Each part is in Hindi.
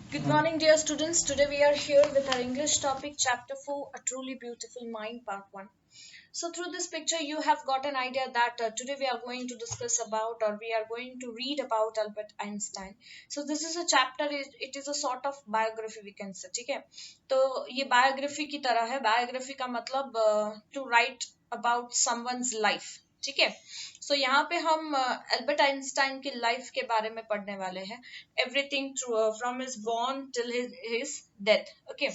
Good morning, dear students. Today we are here with our English topic, Chapter 4, A Truly Beautiful Mind, Part 1. So, through this picture, you have got an idea that today we are going to discuss about or we are going to read about Albert Einstein. So, this is a chapter, it is a sort of biography we can say, ठीक है? तो ये biography की तरह है. Biography का मतलब to write about someone's life. ठीक है. सो यहाँ पे हम एल्बर्ट आइंस्टाइन की लाइफ के बारे में पढ़ने वाले हैं. Everything from his born till his death. Okay,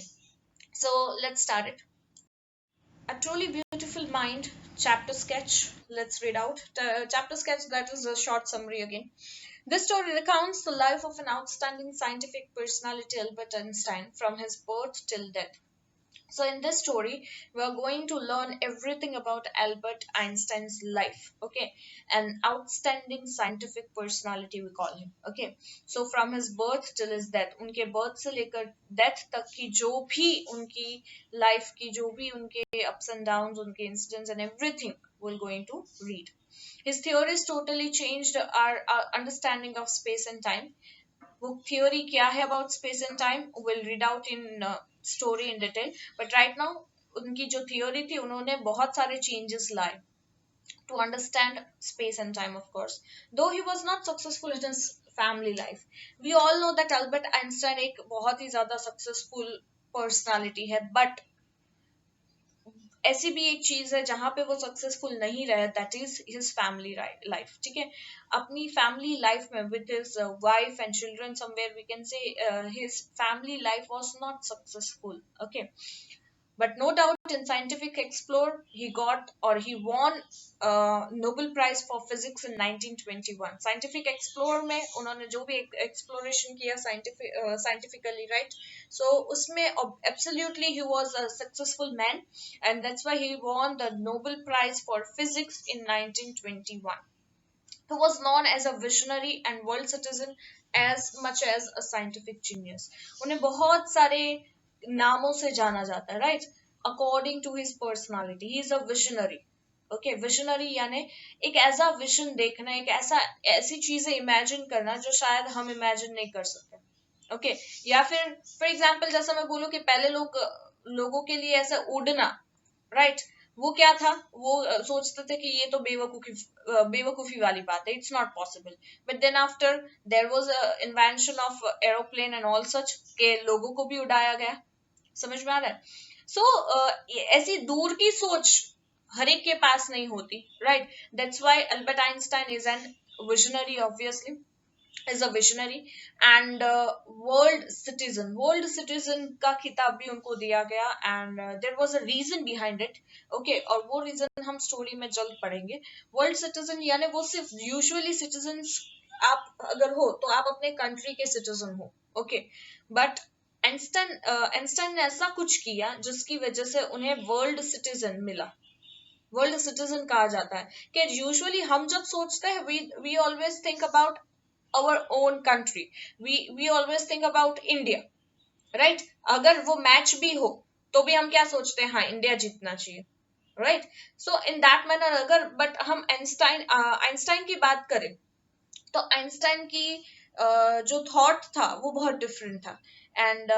so let's start it. A truly beautiful mind, chapter sketch. Let's read out. Chapter sketch, that is a short summary again. This story recounts the life of an outstanding scientific personality, Albert Einstein, from his birth till death. So, in this story, we are going to learn everything about Albert Einstein's life. Okay, an outstanding scientific personality we call him. Okay, so from his birth till his death, उनके birth से लेकर death तक की जो भी उनकी life की जो भी उनके ups and downs, उनके incidents and everything, we're going to read. His theories totally changed our understanding of space and time. वो theory क्या है about space and time will read out in story in detail, but right now उनकी जो theory थी उन्होंने बहुत सारे changes लाए to understand space and time. Of course, though he was not successful in his family life, we all know that Albert Einstein एक बहुत ही ज्यादा successful personality है, but ऐसी भी एक चीज है जहां पे वो सक्सेसफुल नहीं रहे, that is his family life. ठीक है, अपनी फैमिली लाइफ में with his wife and children somewhere we can say his family life was not successful. Okay, but no doubt in scientific explore he got or he won Nobel Prize for Physics in 1921. Scientific explore में उन्होंने जो भी exploration किया scientifically, right? So उसमें absolutely he was a successful man, and that's why he won the Nobel Prize for Physics in 1921. He was known as a visionary and world citizen as much as a scientific genius. उन्हें बहुत सारे नामों से जाना जाता है, right? According to his personality he is a visionary. Okay, visionary यानी एक ऐसा विजन देखना, एक ऐसी चीजें इमेजिन करना जो शायद हम इमेजिन नहीं कर सकते. ओके, या फिर फॉर एग्जाम्पल जैसा मैं बोलूं कि पहले लोगों के लिए ऐसा उड़ना, राइट? वो क्या था, वो सोचते थे कि ये तो बेवकूफी वाली बात है, it's not possible. But then after there was invention of aeroplane and all such के लोगों को भी उड़ाया गया. समझ में आ रहा है? सो ऐसी दूर की सोच हर एक के पास नहीं होती, right? That's why Albert Einstein is an visionary, obviously is a visionary and world citizen का खिताब भी उनको दिया गया, and there was a reason behind it. okay, और वो reason हम story में जल्द पढ़ेंगे. world citizen यानी वो सिर्फ usually citizens आप अगर हो तो आप अपने country के citizen हो. okay, but आइंस्टाइन ने ऐसा कुछ किया जिसकी वजह से उन्हें वर्ल्ड सिटीजन मिला. वर्ल्ड सिटीजन कहा जाता है कि यूजुअली हम जब सोचते हैं we always think about our own country. We always think about India, right? अगर वो मैच भी हो तो भी हम क्या सोचते हैं, हाँ इंडिया जीतना चाहिए, right? So in that manner अगर बट हम आइंस्टाइन की बात करें तो आइंस्टाइन की जो थॉट था वो बहुत डिफरेंट था, एंड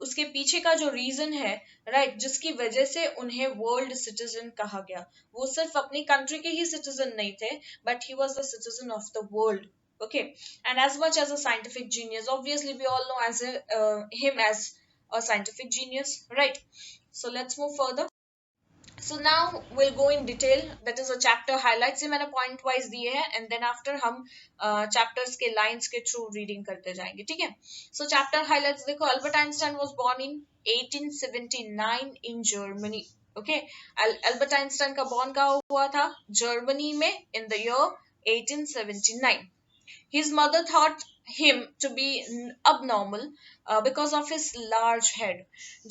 उसके पीछे का जो रीजन है, राइट, जिसकी वजह से उन्हें वर्ल्ड सिटीजन कहा गया. वो सिर्फ अपनी कंट्री के ही सिटीजन नहीं थे, but he was the citizen of the world. Okay, and as much as a scientific genius, obviously we all know as him as a scientific genius, right? So let's move further. So now we'll go in detail, that is a chapter highlights. ये मैंने point wise दिए हैं, and then after हम chapters के lines के through reading करते जाएंगे. ठीक है? So chapter highlights देखो, Albert Einstein was born in 1879 in Germany. Okay, Albert Einstein का born कहाँ हुआ था? Germany में in the year 1879. His mother thought him to be abnormal because of his large head.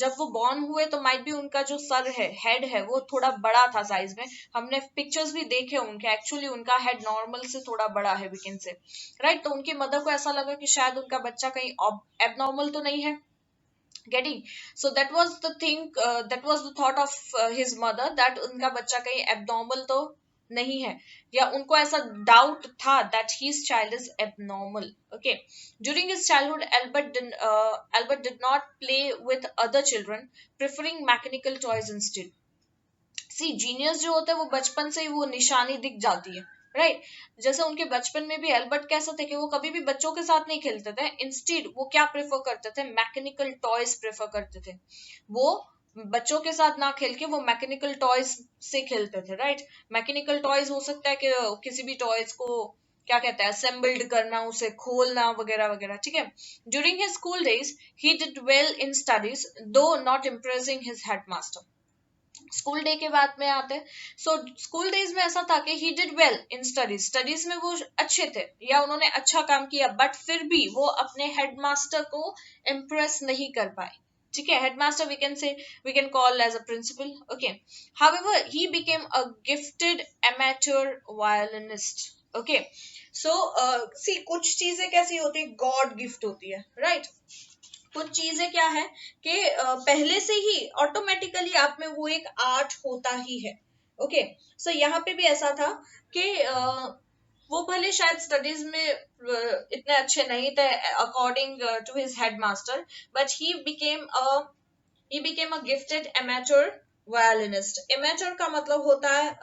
जब वो born हुए तो might be उनका जो सर है, head है, वो थोड़ा बड़ा था size में. हमने pictures भी देखे उनके, actually उनका head normal से थोड़ा बड़ा है, we can say, right? तो उनकी mother को ऐसा लगा कि शायद उनका बच्चा कहीं abnormal तो नहीं है. Getting? So that was the thing, that was the thought of his mother, that उनका बच्चा कहीं abnormal तो नहीं है, या उनको ऐसा डाउट था that his child is abnormal. Okay, during his childhood Albert did not play with other children, preferring mechanical toys instead. See genius जो होता है वो बचपन से ही वो निशानी दिख जाती है, राइट जैसे उनके बचपन में भी एल्बर्ट कैसे थे कि वो कभी भी बच्चों के साथ नहीं खेलते थे, इंस्टेड वो क्या प्रेफर करते थे, मैकेनिकल टॉयज प्रेफर करते थे. वो बच्चों के साथ ना खेल के वो मैकेनिकल टॉयज से खेलते थे, राइट. मैकेनिकल टॉयज हो सकता है कि किसी भी टॉयज को क्या कहते हैं असेंबल्ड करना, उसे खोलना वगैरह वगैरह, ठीक है. During his school days he did well in studies though not impressing his headmaster. School day के बाद में आते हैं. सो स्कूल डेज में ऐसा था कि ही did well in studies, studies में वो अच्छे थे या उन्होंने अच्छा काम किया, बट फिर भी वो अपने हेडमास्टर को इम्प्रेस नहीं कर पाए, ठीक है. Headmaster we can call as a principal. Okay, however he became a gifted amateur violinist. Okay, so see कुछ चीजें कैसी होती है, गॉड गिफ्ट होती है, राइट. कुछ चीजें क्या है कि पहले से ही ऑटोमेटिकली आप में वो एक आर्ट होता ही है. ओके, सो यहाँ पे भी ऐसा था कि वो भले शायद स्टडीज में इतने अच्छे नहीं थे according to his headmaster, but he became a gifted amateur violinist. Amateur का मतलब होता है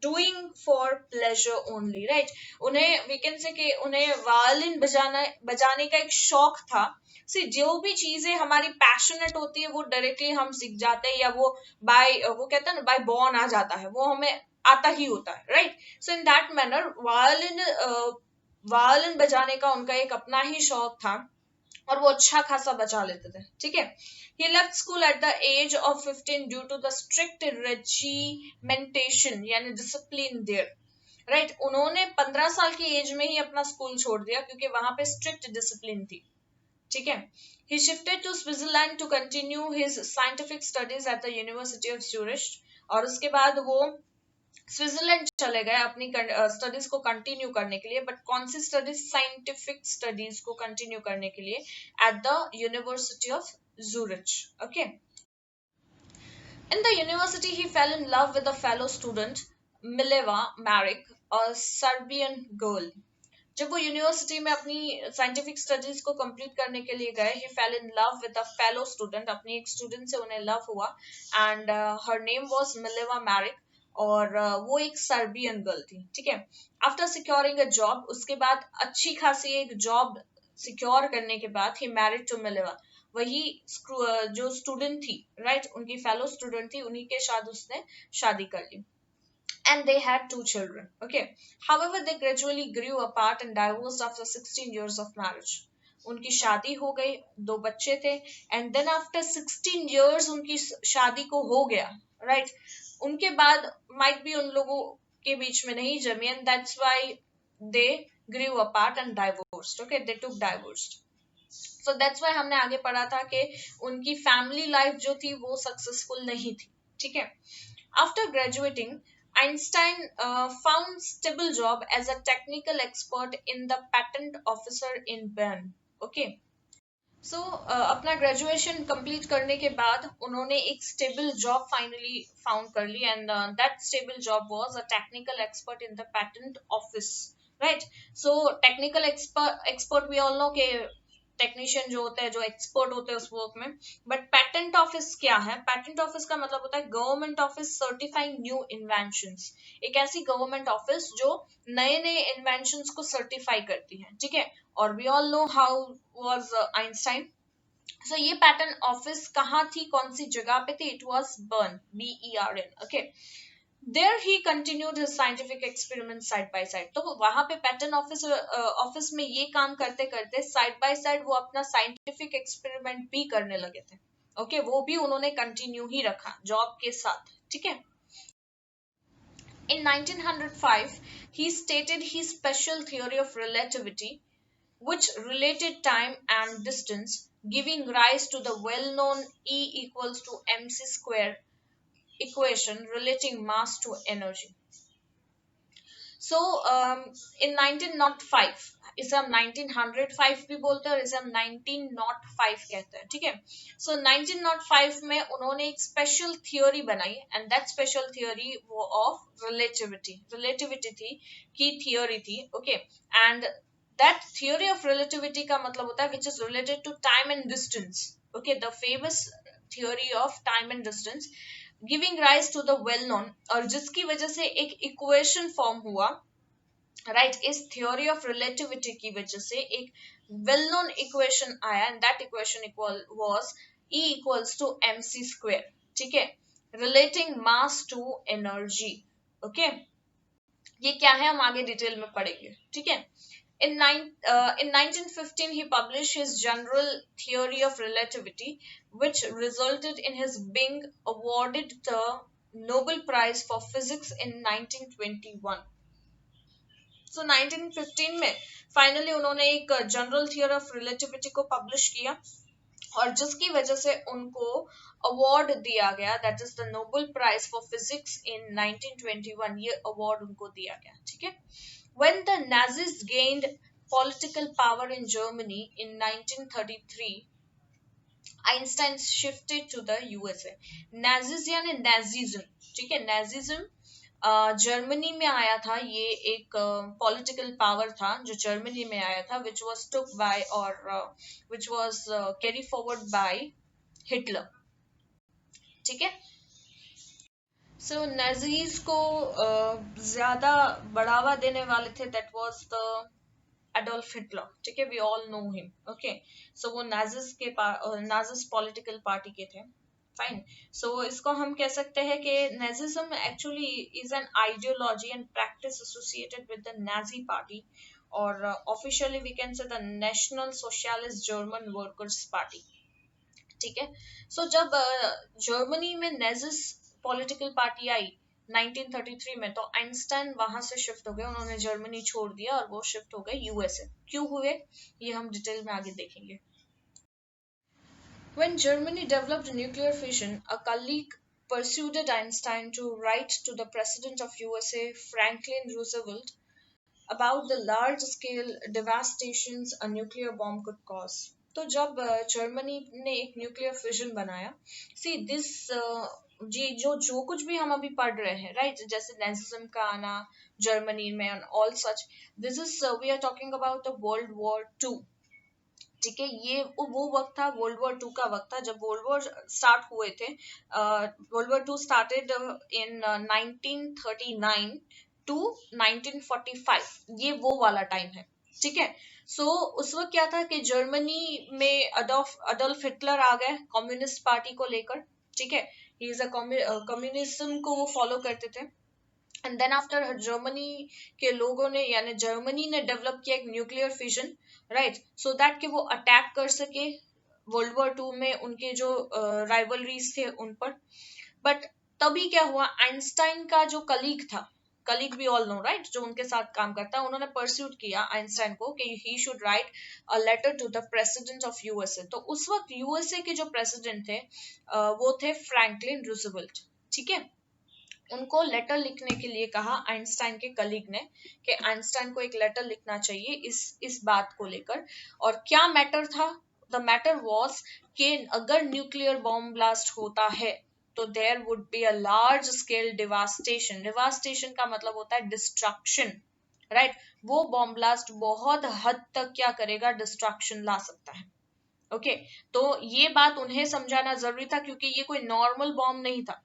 doing for pleasure only, right. उन्हें we can say कि उन्हें वायलिन बजाने का एक शौक था. सी जो भी चीजें हमारी पैशनेट होती है वो डायरेक्टली हम सीख जाते हैं, या वो कहते हैं ना बाय बॉर्न आ जाता है, वो हमें आता ही होता है, right. So in that manner violin बजाने का उनका एक अपना ही शौक था और वो अच्छा खासा बचा लेते थे, ठीक है. He left school at the age of 15 due to the strict regimentation यानी discipline there, राइट. उन्होंने 15 साल की एज में ही अपना स्कूल छोड़ दिया क्योंकि वहां पे स्ट्रिक्ट डिसिप्लिन थी, ठीक है. He shifted to Switzerland to continue his scientific studies at the University of Zurich. और उसके बाद वो स्विट्जरलैंड चले गए अपनी स्टडीज को कंटिन्यू करने के लिए, बट कौन सी स्टडीज, साइंटिफिक स्टडीज को कंटिन्यू करने के लिए at the university of Zurich. Okay, in the university he fell in love with a fellow student Mileva Maric, a Serbian girl. जब वो यूनिवर्सिटी में अपनी साइंटिफिक स्टडीज को कंप्लीट करने के लिए गए, he fell in love with a fellow student, अपनी एक स्टूडेंट से उन्हें लव हुआ, and her name was Mileva Maric, और वो एक सर्बियन गर्ल थी, ठीक है. आफ्टर सिक्योरिंग अ जॉब, उसके बाद अच्छी खासी एक जॉब सिक्योर करने के बाद ही मैरिड टू मिलेवा, वही जो स्टूडेंट थी, राइट, उनकी फेलो स्टूडेंट थी, उन्हीं के साथ उसने शादी कर ली. And they had 2 children. Okay. However, they gradually grew apart and divorced after 16 years of marriage. उनकी शादी हो गई, 2 बच्चे थे, and then after 16 years उनकी शादी को हो गया, right. उनके बाद might be उन लोगों के बीच में नहीं जमी, and that's why they grew apart and divorced. Okay, they took divorced. So that's why हमने आगे पढ़ा था कि उनकी फैमिली लाइफ जो थी वो सक्सेसफुल नहीं थी, ठीक है. After graduating, Einstein found stable job as a technical expert in the patent officer in Bern. Okay. So अपना ग्रेजुएशन कंप्लीट करने के बाद उन्होंने एक स्टेबल जॉब फाइनली फाउंड कर ली, and that stable job was a technical expert in the patent office, right. So technical expert we all know के टेक्नीशियन जो होते हैं, जो एक्सपर्ट होते हैं उस वर्क में. बट पैटेंट ऑफिस क्या है? पैटेंट ऑफिस का मतलब होता है government office certifying new inventions. एक ऐसी गवर्नमेंट ऑफिस जो नए नए इन्वेंशंस को सर्टिफाई करती है, ठीक है. और we all know how was Einstein. So ये पैटेंट ऑफिस कहाँ थी, कौन सी जगह पे थी? It was born, BERN. Okay, there he continued his scientific experiments side by side. तो वहां पे पैटर्न ऑफिस में ये काम करते करते साइड बाय साइड वो अपना साइंटिफिक एक्सपेरिमेंट भी करने लगे थे. ओके, वो भी उन्होंने कंटिन्यू ही रखा जॉब के साथ, ठीक है. In 1905 he stated his special theory of relativity which related time and distance, giving rise to the well-known E equals to mc square equation relating mass to energy. सो इन 1905, इसे हम 1905 भी बोलते हैं और इसे हम 1905 कहते हैं, ठीक है। सो 1905 में उन्होंने एक स्पेशल थियोरी बनाई एंड दैट स्पेशल थियोरी वो ऑफ रिलेटिविटी थी, की थियोरी थी, okay. And that theory of relativity का मतलब होता है which is related to time and distance, okay, the famous theory of time and distance giving rise to the well known, और जिसकी वजह से एक इक्वेशन फॉर्म हुआ, राइट, इस थ्योरी ऑफ रिलेटिविटी की वजह से एक वेल नोन इक्वेशन आया and that equation equal was E equals to mc square, ठीक है, relating mass to energy, okay. ये क्या है हम आगे डिटेल में पढ़ेंगे, ठीक है। In 1915, he published his general theory of relativity, which resulted in his being awarded the Nobel Prize for Physics in 1921. सो 1915 में फाइनली उन्होंने एक जनरल थियरी ऑफ रिलेटिविटी को पब्लिश किया और जिसकी वजह से उनको अवार्ड दिया गया, that is the Nobel prize for physics in 1921, ये अवार्ड उनको दिया गया, ठीक है। When the Nazis gained political power in Germany in 1933, Einstein shifted to the USA. Nazis यानी नाजीज्म, ठीक है, नाजीज्म जर्मनी में आया था, ये एक पॉलिटिकल पावर था जो जर्मनी में आया था, विच वॉज टुक बाय और which was carry forward bye Hitler, ठीक है। सो नाजीज को ज्यादा बढ़ावा देने वाले थे, that was the Adolf Hitler, ठीक है, we all know him, okay. So वो नाजिस पॉलिटिकल पार्टी के थे, फाइन। सो इसको हम कह सकते हैं कि Nazism actually is an ideology and practice associated with the Nazi Party, और officially we can say the National Socialist German Workers' Party, ठीक है। सो जब जर्मनी में नाजिस पॉलिटिकल पार्टी आई 1933 में, तो आइंस्टाइन वहां से शिफ्ट हो गए, उन्होंने जर्मनी छोड़ दिया और वो शिफ्ट हो गए यूएसए। क्यों हुए ये हम डिटेल में आगे देखेंगे। When Germany developed nuclear fission, a colleague persuaded Einstein to write to the President of USA, Franklin Roosevelt, about the large scale devastations a nuclear bomb could cause. तो जब जर्मनी ने एक न्यूक्लियर फिजन बनाया, सी दिस जी जो जो कुछ भी हम अभी पढ़ रहे हैं, राइट, जैसे नेजिज्म का आना जर्मनी में and all such, this is we are talking about the world war two, ठीक है। ये वो वक्त था, वर्ल्ड वॉर टू का वक्त था, जब वर्ल्ड वॉर स्टार्ट हुए थे। World war two started in 1939 to 1945, ये वो वाला टाइम है, ठीक है। सो उस वक्त क्या था कि जर्मनी में अडोल्फ हिटलर आ गए कम्युनिस्ट पार्टी को लेकर, ठीक है। ही इज अ कम्युनिज्म को वो फॉलो करते थे, एंड देन आफ्टर जर्मनी के लोगों ने यानी जर्मनी ने डेवलप किया एक nuclear fission, right, so that कि वो अटैक कर सके वर्ल्ड वॉर टू में उनके जो राइवलरीज थे उन पर। बट तभी क्या हुआ, आइंस्टाइन का जो कलीग था, कलीग भी ऑल नो, राइट, जो उनके साथ काम करता है, उन्होंने परस्यूट किया आइंस्टाइन को कि he should write a letter to the president of USA. तो उस वक्त यूएसए के जो प्रेसिडेंट थे वो थे फ्रैंकलिन रूजवेल्ट, ठीक है। उनको लेटर लिखने के लिए कहा आइंस्टाइन के कलीग ने कि आइंस्टाइन को एक लेटर लिखना चाहिए इस बात को लेकर। और क्या मैटर था, द मैटर वाज कि अगर न्यूक्लियर बॉम्ब ब्लास्ट होता है तो there would be a large scale devastation. Devastation का मतलब होता है डिस्ट्रक्शन, राइट, वो बॉम्ब ब्लास्ट बहुत हद तक क्या करेगा, डिस्ट्रक्शन ला सकता है, ओके। तो ये बात उन्हें समझाना जरूरी था क्योंकि ये कोई नॉर्मल बॉम्ब नहीं था,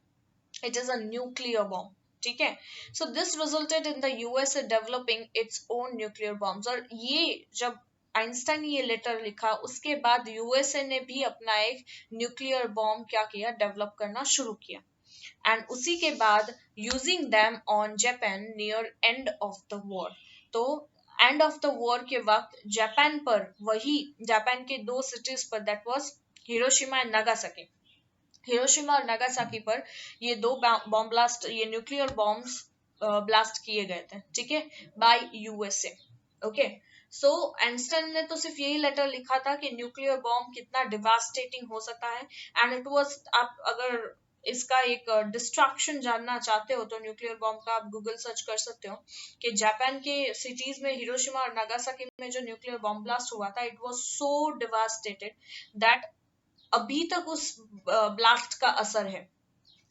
it is a nuclear bomb, ठीक है। so this resulted in the USA developing its own nuclear bombs। और ये जब आइंस्टाइन ने ये लेटर लिखा उसके बाद यूएसए ने भी अपना एक न्यूक्लियर बॉम्ब क्या किया, डेवलप करना शुरू किया, एंड उसी के बाद using them on Japan near end of the war. तो एंड ऑफ द वॉर के वक्त जापान पर, वही जापान के दो सिटीज पर, that was Hiroshima and Nagasaki, Hiroshima और नागासाकी पर ये दो बॉम्ब ब्लास्ट, ये न्यूक्लियर बॉम्ब्स ब्लास्ट किए गए थे, ठीक है, by USA, okay. So Einstein ने तो सिर्फ यही लेटर लिखा था कि न्यूक्लियर बॉम्ब कितना डिवास्टेटिंग हो सकता है, एंड इट वाज, आप अगर इसका एक डिस्ट्रक्शन जानना चाहते हो तो न्यूक्लियर बॉम्ब का आप गूगल सर्च कर सकते हो कि जापान के सिटीज में हिरोशिमा और नागासाकी में जो न्यूक्लियर बॉम्ब ब्लास्ट हुआ था, it was so devastated that अभी तक उस ब्लास्ट का असर है।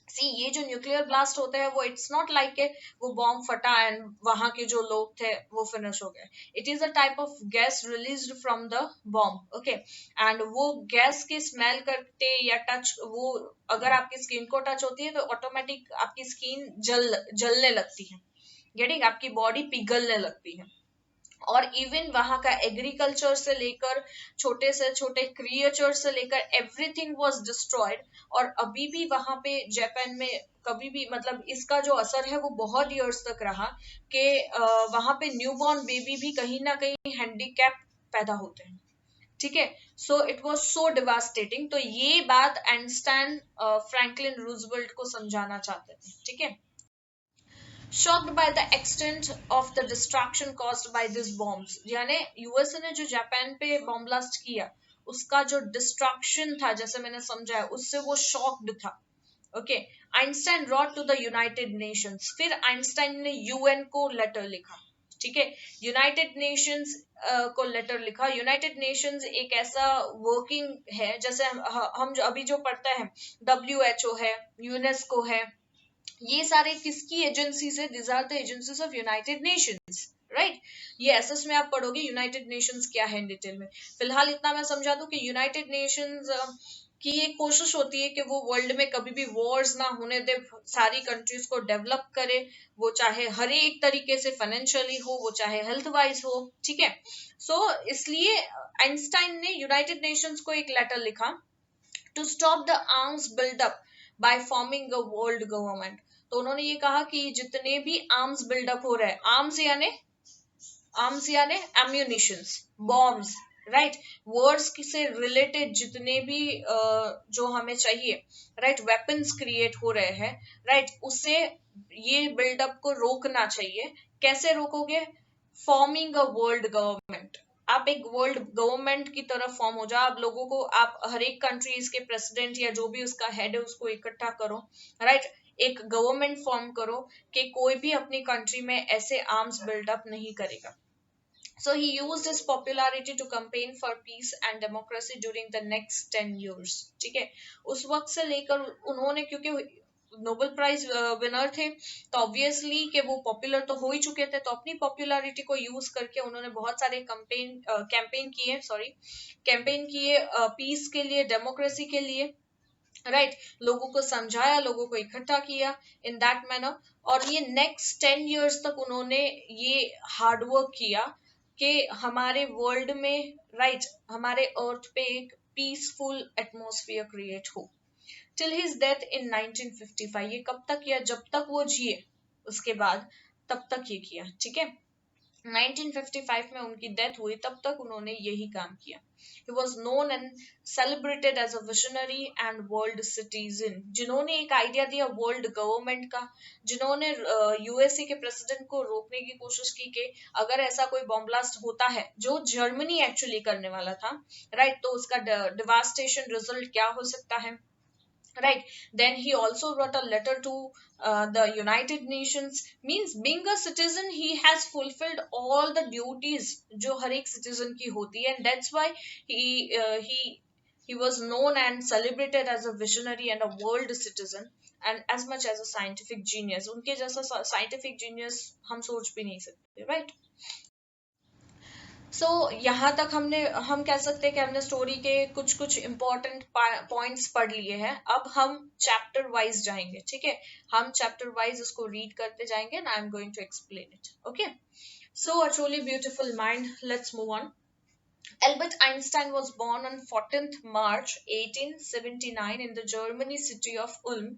सी, ये जो न्यूक्लियर ब्लास्ट होते हैं वो इट्स नॉट लाइक के वो बॉम्ब फटा एंड वहां के जो लोग थे वो फिनिश हो गए। It is a type of gas released from the bomb, okay. And वो गैस की स्मेल करते या टच, वो अगर आपकी स्किन को टच होती है तो ऑटोमेटिक आपकी स्किन जलने लगती है, गेटिंग, आपकी बॉडी पिघलने लगती है। और इवन वहां का एग्रीकल्चर से लेकर छोटे से छोटे क्रिएचर से लेकर एवरीथिंग वाज डिस्ट्रॉयड। और अभी भी वहां पे जापान में कभी भी, मतलब इसका जो असर है वो बहुत ईयर्स तक रहा कि वहां पे न्यूबॉर्न बेबी भी कहीं ना कहीं हैंडीकैप पैदा होते हैं, ठीक है। So it was so devastating. तो ये बात आइंस्टाइन फ्रैंकलिन रूजवेल्ट को समझाना चाहते थे, ठीक है। shocked by the extent of the destruction caused by these bombs, यानी यूएसए ने जो जापान पे बॉम्ब ब्लास्ट किया उसका जो डिस्ट्रक्शन था, जैसे मैंने समझाया, उससे वो शॉक्ड था, okay. Einstein wrote to the United Nations, फिर आइंस्टाइन ने यूएन को लेटर लिखा, ठीक है। यूनाइटेड नेशंस को लेटर लिखा। यूनाइटेड नेशंस एक ऐसा वर्किंग है, जैसे हम जो अभी जो पढ़ते हैं, WHO है, यूनेस्को है, ये सारे किसकी एजेंसीज है? This are the agencies of United Nations, right. ये एसएस में आप पढ़ोगे यूनाइटेड नेशंस क्या है डिटेल में। फिलहाल इतना मैं समझा दूं कि यूनाइटेड नेशंस की एक कोशिश होती है कि वो वर्ल्ड में कभी भी वॉर्स ना होने दे, सारी कंट्रीज को डेवलप करे, वो चाहे हर एक तरीके से, फाइनेंशियली हो, वो चाहे हेल्थ वाइज हो, ठीक है। सो इसलिए आइंस्टाइन ने यूनाइटेड नेशंस को एक लेटर लिखा to stop the arms buildup by forming a world government. तो उन्होंने ये कहा कि जितने भी आर्म्स बिल्डअप हो रहे हैं, आर्म्स यानी एम्यूनिशंस, बॉम्ब्स, राइट, वर्ड्स से रिलेटेड जितने भी जो हमें चाहिए, राइट, वेपन्स क्रिएट हो रहे हैं, राइट, उससे ये बिल्डअप को रोकना चाहिए। कैसे रोकोगे? Forming a world government. आप एक वर्ल्ड गवर्नमेंट की तरफ फॉर्म हो जाओ, आप लोगों को, आप हर एक कंट्रीज के प्रेसिडेंट या जो भी उसका हेड है उसको इकट्ठा करो, राइट, एक गवर्नमेंट फॉर्म करो कि कोई भी अपनी कंट्री में ऐसे आर्म्स बिल्डअप नहीं करेगा। So he used his popularity to campaign for peace and democracy during the next 10 years, ठीक है। उस वक्त से लेकर उन्होंने, क्योंकि नोबेल प्राइज विनर थे तो ऑब्वियसली कि वो पॉपुलर तो हो ही चुके थे, तो अपनी पॉपुलैरिटी को यूज करके उन्होंने बहुत सारे कैंपेन किए पीस के लिए, डेमोक्रेसी के लिए, राइट, लोगों को समझाया, लोगों को इकट्ठा किया इन दैट मैनर। और ये नेक्स्ट 10 years तक उन्होंने ये हार्डवर्क किया कि हमारे वर्ल्ड में, राइट, हमारे अर्थ पे एक पीसफुल एटमोसफियर क्रिएट हो, टिल हिज डेथ इन 1955। ये कब तक किया? जब तक वो जिए, उसके बाद तब तक ये किया, ठीक है। 1955 में उनकी डेथ हुई, तब तक उन्होंने यही काम किया। He was known and celebrated as a visionary and world citizen, जिन्होंने एक आइडिया दिया वर्ल्ड गवर्नमेंट का, जिन्होंने यूएसए के प्रेसिडेंट को रोकने की कोशिश की कि अगर ऐसा कोई बॉम्ब ब्लास्ट होता है, जो जर्मनी एक्चुअली करने वाला था, राइट, तो उसका डिवास्टेशन रिजल्ट क्या हो सकता है, right. Then he also wrote a letter to the United Nations, means being a citizen he has fulfilled all the duties जो हर एक citizen की होती है, and that's why he was known and celebrated as a visionary and a world citizen and as much as a scientific genius। उनके जैसा scientific genius हम सोच भी नहीं सकते, right। सो यहाँ तक हम कह सकते हैं कि हमने स्टोरी के कुछ कुछ इंपॉर्टेंट पॉइंट्स पढ़ लिए हैं। अब हम चैप्टर वाइज जाएंगे, ठीक है, हम चैप्टर वाइज उसको रीड करते जाएंगे and I am going to explain it, okay. So a truly beautiful mind, let's move on. Albert Einstein was born on 14th March 1879 in the Germany city of Ulm,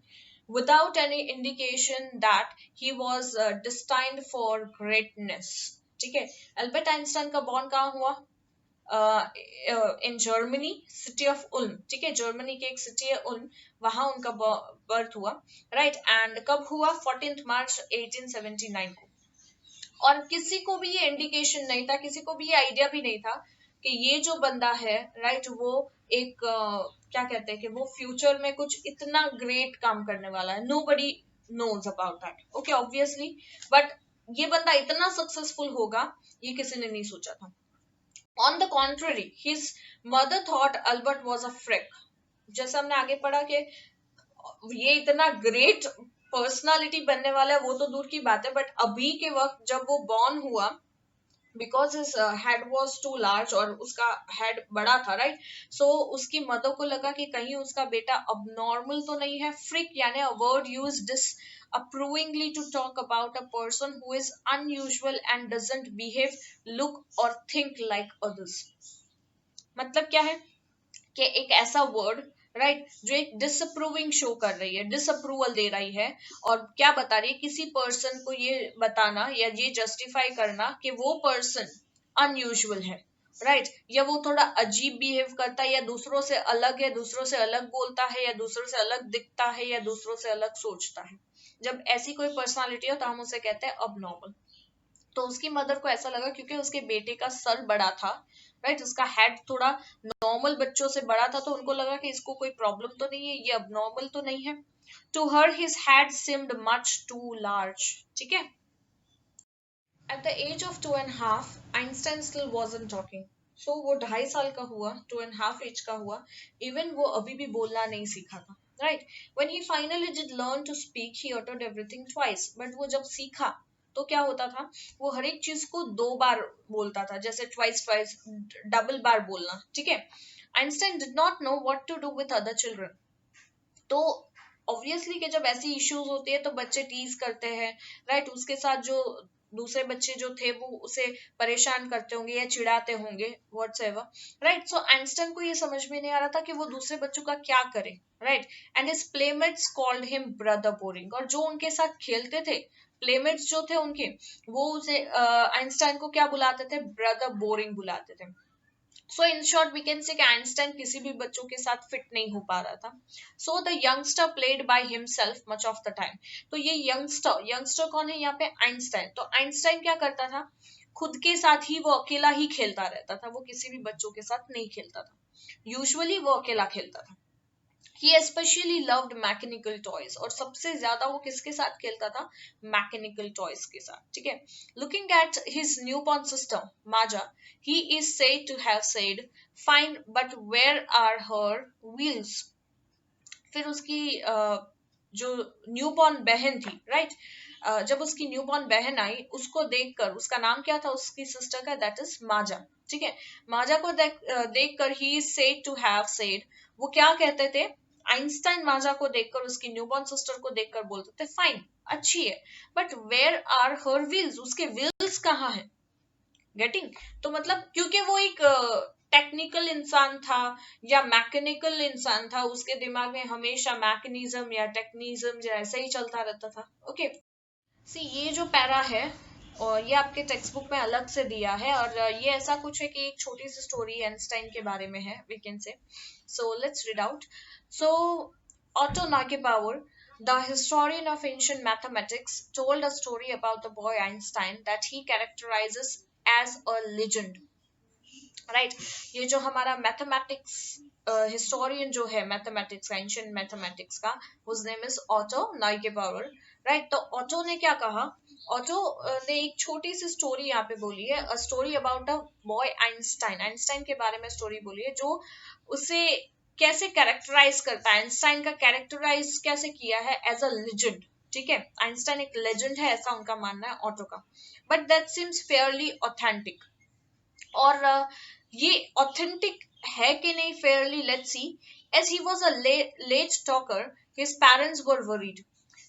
without any indication that he was destined for greatness, ठीक है। एल्बर्ट आइंस्टाइन का बॉर्न कहाँ हुआ? In Germany, city of Uloom, ठीक है, जर्मनी की एक सिटी है उल्म, वहां उनका बर्थ हुआ, राइट। एंड कब हुआ? 14th March 1879 को। और किसी को भी ये इंडिकेशन नहीं था, किसी को भी ये आइडिया भी नहीं था कि ये जो बंदा है, राइट, वो एक क्या कहते हैं कि वो फ्यूचर में कुछ इतना ग्रेट काम करने वाला है. Nobody knows about that. Okay, obviously, but ये बंदा इतना सक्सेसफुल होगा ये किसी ने नहीं सोचा था. On the contrary, his mother thought Albert was a freak. जैसा हमने आगे पढ़ा कि ये इतना ग्रेट पर्सनालिटी बनने वाला है वो तो दूर की बात है, बट अभी के वक्त जब वो बॉर्न हुआ, because his head was too large, और उसका हेड बड़ा था, राइट, सो उसकी मदर को लगा कि कहीं उसका बेटा अब नॉर्मल तो नहीं है. फ्रिक यानी अ वर्ड यूज डिस approvingly to talk about a person who is unusual and doesn't behave, look or think like others. मतलब क्या है कि एक ऐसा वर्ड, राइट, जो एक डिसअप्रूविंग शो कर रही है, डिसअप्रूवल दे रही है, और क्या बता रही है, किसी पर्सन को ये बताना या ये जस्टिफाई करना कि वो पर्सन अनयूजुअल है, राइट, या वो थोड़ा अजीब बिहेव करता है, या दूसरों से अलग है, दूसरों से अलग बोलता है, या दूसरों से अलग दिखता है, या दूसरों से अलग सोचता है. जब ऐसी कोई पर्सनालिटी हो तो हम उसे कहते हैं अब नॉर्मल. तो उसकी मदर को ऐसा लगा क्योंकि उसके बेटे का सर बड़ा था, राइट, उसका हेड थोड़ा नॉर्मल बच्चों से बड़ा था, तो उनको लगा कि इसको कोई प्रॉब्लम तो नहीं है, ये अब नॉर्मल तो नहीं है. To her his head seemed much too large. ठीक है. At the age of 2.5 Einstein still wasn't talking. So वो 2.5 साल का हुआ, 2.5 एज का हुआ, इवन वो अभी भी बोलना नहीं सीखा था, right. When he finally did learn to speak he uttered everything twice. But वो जब सीखा तो क्या होता था, वो हर एक चीज को 2 बार बोलता था, जैसे ट्वाइस ट्वाइस, डबल बार बोलना. ठीक है. Einstein did not know what to do with other children. तो ऑब्वियसली कि जब ऐसी इश्यूज होती है तो बच्चे टीज करते हैं, राइट, उसके साथ जो दूसरे बच्चे जो थे वो उसे परेशान करते होंगे या चिढ़ाते होंगे, व्हाटसएवर, राइट. सो आइंस्टाइन को ये समझ में नहीं आ रहा था कि वो दूसरे बच्चों का क्या करे, right. And his playmates called him brother boring. और जो उनके साथ खेलते थे, प्लेमेट्स जो थे उनके, वो उसे आइंस्टाइन को क्या बुलाते थे, ब्रदर बोरिंग बुलाते थे. So in short we can say कि आइंस्टाइन किसी भी बच्चों के साथ फिट नहीं हो पा रहा था. So the youngster played by himself much of the time. तो ये यंगस्टर, यंगस्टर कौन है यहाँ पे, आइंस्टाइन. तो आइंस्टाइन क्या करता था, खुद के साथ ही वो अकेला ही खेलता रहता था, वो किसी भी बच्चों के साथ नहीं खेलता था. यूजुअली वो अकेला खेलता था. He especially loved mechanical toys. और सबसे ज्यादा वो किसके साथ खेलता था, मैकेनिकल टॉयज के साथ. ठीक है. Looking at his newborn system Maaza, he is said to have said, fine, but where are her wheels. फिर उसकी जो न्यूबॉर्न बहन थी, राइट, जब उसकी न्यूबॉर्न बहन आई, उसको देखकर, उसका नाम क्या था उसकी सिस्टर का, दैट इज माजा. ठीक है. माजा को देखकर ही is said to have said, वो क्या कहते थे, आइंस्टाइन माजा को देखकर, उसकी न्यूबॉर्न सिस्टर को देखकर बोलते थे, फाइन, अच्छी है, but where are her wheels, उसके व्हील्स कहाँ हैं. गेटिंग. तो मतलब क्योंकि वो एक टेक्निकल इंसान था या मैकेनिकल इंसान था, उसके दिमाग में हमेशा मैकेनिज्म या टेक्निज्म जो ऐसा ही चलता रहता था. ओके. सी ये जो पैरा है, और ये आपके टेक्स्ट बुक में अलग से दिया है, और ये ऐसा कुछ है कि एक छोटी सी स्टोरी आइंस्टाइन के बारे में है, we can say. So let's read out. So Otto Nagebauer, the historian of ancient mathematics, told a story about the boy Einstein that he characterizes as a legend. Right. ये जो हमारा मैथमेटिक्स हिस्टोरियन जो है मैथमेटिक्स का, एंशिएंट मैथमेटिक्स का, उस नेम इज ऑटो नाइगेबाउर. राइट. तो ऑटो ने क्या कहा, ऑटो ने एक छोटी सी स्टोरी यहाँ पे बोली है, a story about a boy Einstein. Einstein के बारे में स्टोरी बोली है, जो उसे कैसे कैरेक्टराइज करता है, आइंस्टाइन का कैरेक्टराइज कैसे किया है एज अ लेजेंड. ठीक है. आइंस्टाइन एक लेजेंड है, ऐसा उनका मानना है ऑटो का. But that seems fairly authentic. और ये ऑथेंटिक है कि नहीं, fairly let's see. As he was a late talker, his parents were worried.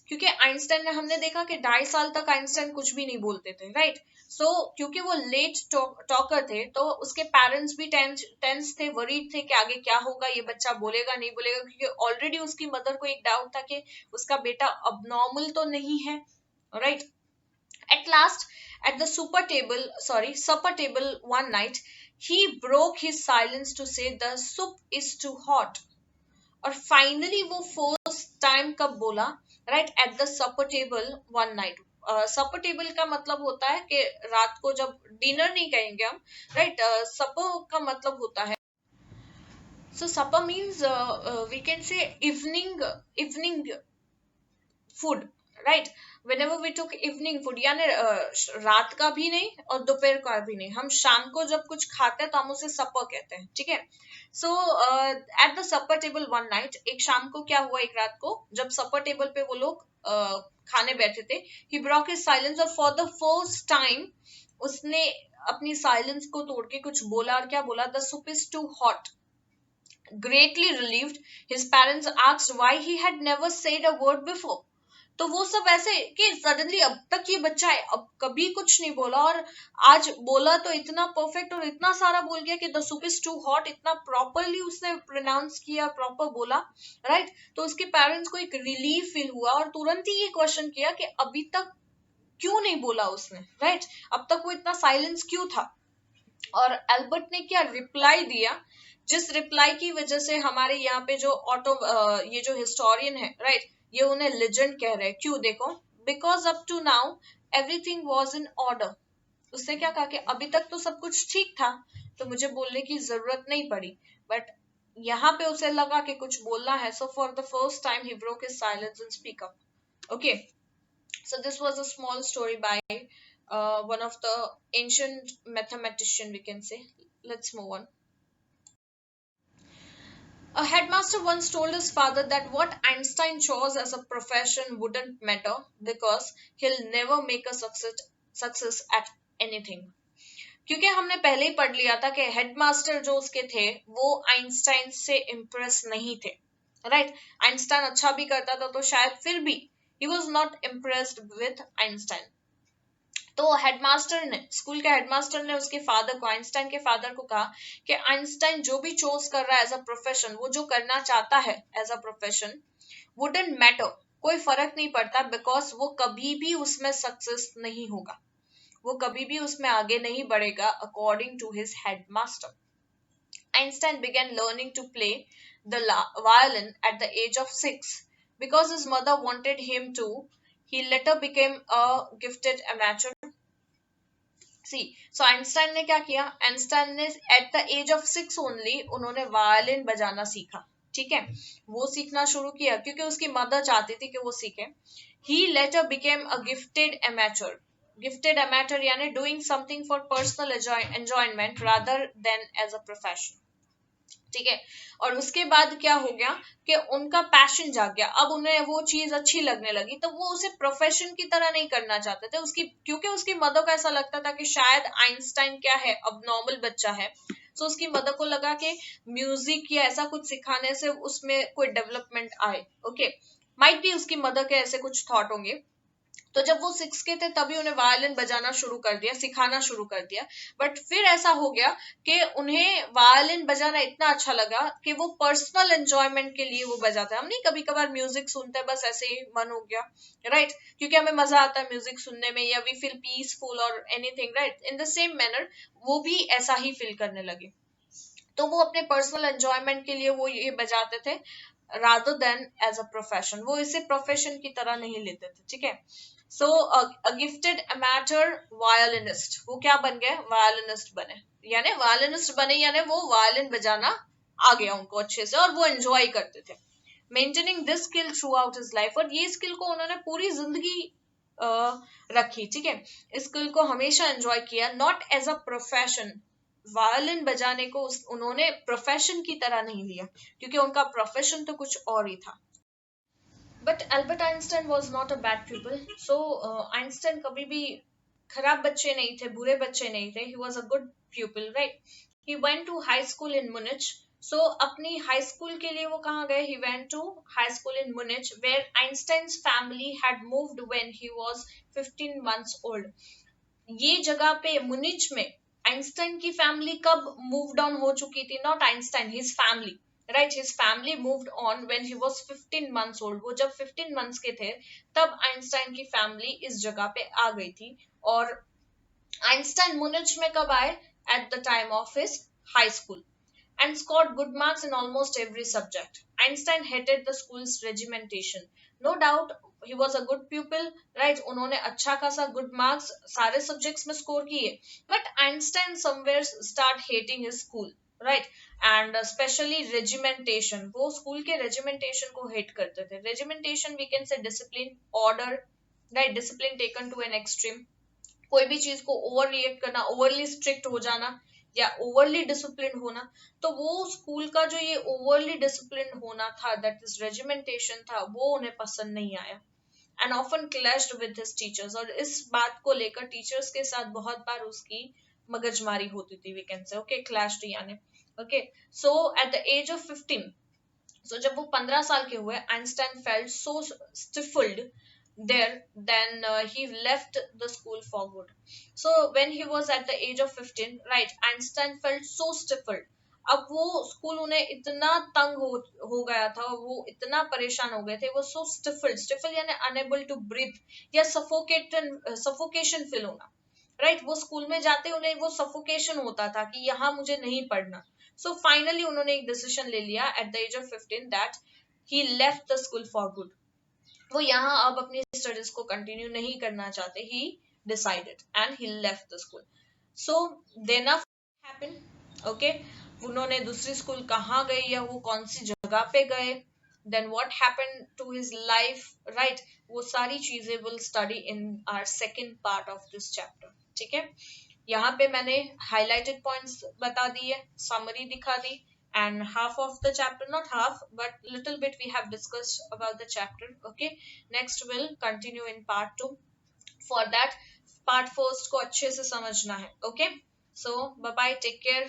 क्योंकि आइंस्टाइन ने, हमने देखा कि 2.5 साल तक आइंस्टाइन कुछ भी नहीं बोलते थे, राइट. सो क्योंकि वो लेट टॉकर थे, तो उसके पेरेंट्स भी टेंस थे, वरीड थे कि आगे क्या होगा, ये बच्चा बोलेगा नहीं बोलेगा, क्योंकि ऑलरेडी उसकी मदर को एक डाउट था कि उसका बेटा अबनॉर्मल तो नहीं है, right. At last, at the supper table one night, he broke his silence to say the soup is too hot. और फाइनली वो फर्स्ट टाइम कब बोला, right, at the supper table one night. Supper table का मतलब होता है कि रात को जब डिनर नहीं कहेंगे हम, राइट, सपर का मतलब होता है, so supper means we can say evening food, right, whenever we took evening food, यानी रात का भी नहीं और दोपहर का भी नहीं, हम शाम को जब कुछ खाते हैं तो हम उसे सपर कहते हैं, ठीक है। So at the supper table one night, एक शाम को क्या हुआ, एक रात को जब सपर टेबल पे वो लोग खाने बैठे थे, ही ब्रोक हिज साइलेंस, और फॉर द फर्स्ट टाइम उसने अपनी साइलेंस को तोड़ के कुछ बोला, और क्या बोला, the soup is too hot. Greatly relieved, his parents asked why he had never said a word before. तो वो सब ऐसे कि सडनली अब तक ये बच्चा है, अब कभी कुछ नहीं बोला, और आज बोला तो इतना परफेक्ट और इतना सारा बोल गया कि the soup is too hot, इतना प्रॉपरली उसने प्रोनाउंस किया, प्रॉपर बोला, राइट। तो उसके पेरेंट्स को एक रिलीफ फील हुआ और तुरंत ही ये क्वेश्चन किया कि अभी तक क्यों नहीं बोला उसने, राइट, अब तक वो इतना साइलेंस क्यों था। और एल्बर्ट ने क्या रिप्लाई दिया, जिस रिप्लाई की वजह से हमारे यहाँ पे जो ये जो हिस्टोरियन है, राइट, ये उन्हें लेजेंड कह रहे हैं, क्यों, देखो, because up to now everything was in order. उसने क्या कहा कि अभी तक तो सब कुछ ठीक था, तो मुझे बोलने की जरूरत नहीं पड़ी, बट यहाँ पे उसे लगा कि कुछ बोलना है, so for the first time he broke his silence and speak up. Okay, so this was a small story by one of the ancient mathematician, we can say. Let's move on. A headmaster once told his father that what Einstein chose as a profession wouldn't matter because he'll never make a success at anything. क्योंकि हमने पहले ही पढ़ लिया था कि हेडमास्टर जो उसके थे वो आइंस्टाइन से इम्प्रेस नहीं थे, राइट, आइंस्टाइन अच्छा भी करता था तो शायद फिर भी he was not impressed with Einstein. तो हेडमास्टर ने, स्कूल के हेडमास्टर ने उसके फादर को, आइंस्टाइन के फादर को कहा कि आइंस्टाइन जो भी चूज कर रहा है एज अ प्रोफेशन, वो जो करना चाहता है as a profession, wouldn't matter, कोई फर्क नहीं पड़ता, बिकॉज वो कभी भी उसमें सक्सेस नहीं होगा, वो कभी भी उसमें आगे नहीं बढ़ेगा, according to his headmaster. Einstein began learning to play the violin at the age of 6 because his mother wanted him to. He later became a gifted amateur. See, so Einstein ने क्या किया, आइंस्टाइन ने at the age of 6 only उन्होंने वायलिन बजाना सीखा, ठीक है, वो सीखना शुरू किया क्योंकि उसकी मदर चाहती थी कि वो सीखे। He later became a gifted amateur यानी doing something for personal enjoyment rather than as a profession, ठीक है। और उसके बाद क्या हो गया कि उनका पैशन जाग गया, अब उन्हें वो चीज अच्छी लगने लगी, तो वो उसे प्रोफेशन की तरह नहीं करना चाहते थे, उसकी, क्योंकि उसकी मदर को ऐसा लगता था कि शायद आइंस्टाइन क्या है, अब नॉर्मल बच्चा है, तो उसकी मदर को लगा कि म्यूजिक या ऐसा कुछ सिखाने से उसमें कोई डेवलपमेंट आए, ओके, माइट भी उसकी मदर के ऐसे कुछ थॉट होंगे। तो जब वो 6 के थे तभी उन्हें वायलिन बजाना शुरू कर दिया, सिखाना शुरू कर दिया, बट फिर ऐसा हो गया कि उन्हें वायलिन बजाना इतना अच्छा लगा कि वो पर्सनल एंजॉयमेंट के लिए वो बजाते हैं। हम नहीं कभी कभार म्यूजिक सुनते हैं बस ऐसे ही मन हो गया, राइट, क्योंकि हमें मजा आता है म्यूजिक सुनने में, या वी फील पीसफुल और anything, right, in the same manner वो भी ऐसा ही फील करने लगे, तो वो अपने पर्सनल एंजॉयमेंट के लिए वो ये बजाते थे rather than as a profession, वो इसे प्रोफेशन की तरह नहीं लेते थे, ठीक है। सो अ गिफ्टेड अमेचर वायलिनिस्ट, वो क्या बन गए, वायलिनिस्ट बने, यानी वायलिनिस्ट बने यानी वो वायलिन बजाना आ गया उनको अच्छे से और वो एंजॉय करते थे। Maintaining this skill through out his life, और ये स्किल को उन्होंने पूरी जिंदगी रखी, ठीक है, इस स्किल को हमेशा एंजॉय किया, not as a profession, violin बजाने को उन्होंने प्रोफेशन की तरह नहीं लिया क्योंकि उनका प्रोफेशन तो कुछ और ही था। But Albert Einstein was not a bad people, so Einstein कभी भी खराब बच्चे नहीं थे, बुरे बच्चे नहीं थे, he was a good pupil, right. He went to high school in Munich, so अपनी हाई स्कूल के लिए वो कहाँ गए, he went to high school in Munich where Einstein's family had moved when he was 15 months old. ये जगह पे मुनिच में आइंस्टाइन की फैमिली कब मूव्ड ऑन हो चुकी थी, not Einstein, his family, right, his family moved on when he was 15 months old, वो जब 15 मंथ्स के थे तब आइंस्टाइन की फैमिली इस जगह पे आ गई थी। और आइंस्टाइन मुनिच में कब आए, at the time of his high school, and scored good marks in almost every subject. Einstein hated the school's regimentation. No doubt he was a good people, right, उन्होंने अच्छा खासा गुड मार्क्स सारे सब्जेक्ट्स में स्कोर किए, but Einstein somewhere start hating his school, right, and especially regimentation, वो स्कूल के रेजिमेंटेशन को हेट करते थे। Regimentation we can say discipline, order, right, discipline taken to an extreme, कोई भी चीज को ओवर रिएक्ट करना, ओवरली स्ट्रिक्ट हो जाना या ओवरली डिसिप्लिन होना, तो वो स्कूल का जो ये ओवरली डिसिप्लिन होना था, दैट इज रेजिमेंटेशन था, वो उन्हें पसंद नहीं आया, and often clashed with his teachers, और इस बात को लेकर टीचर्स के साथ बहुत बार उसकी मगजमारी होती थी, we can say, okay, clashed यानी, okay. So at the age of 15, so जब वो 15 साल के हुए, Einstein felt so stifled there, then he left the school for good. So when he was at the age of 15, right, Einstein felt so stifled. अब वो स्कूल उन्हें इतना तंग हो गया था, वो इतना परेशान हो गए थे, वो सो स्टिफल्ड, स्टिफल यानी अनेबल टू ब्रीथ या सफोकेशन फील होना, राइट, वो स्कूल में जाते उन्हें वो सफोकेशन होता था कि यहाँ मुझे नहीं पढ़ना। सो फाइनली उन्होंने एक डिसीजन ले लिया at the age of 15 that he left the school for good, वो यहाँ अब अपनी स्टडीज को कंटिन्यू नहीं करना चाहते, he decided and he left the school. So then happen, okay, उन्होंने दूसरी स्कूल कहाँ गए या वो कौन सी जगह पे गए, then what happened to his life, right, वो सारी चीजें will study in our second part of this chapter, ठीक है। यहाँ पे मैंने हाइलाइटेड पॉइंट्स बता दिए, समरी दिखा दी, and half of the chapter, not half but little bit we have discussed about the chapter, okay। next we'll continue in part 2, for that part first को अच्छे से समझना है, okay। so bye bye, take care।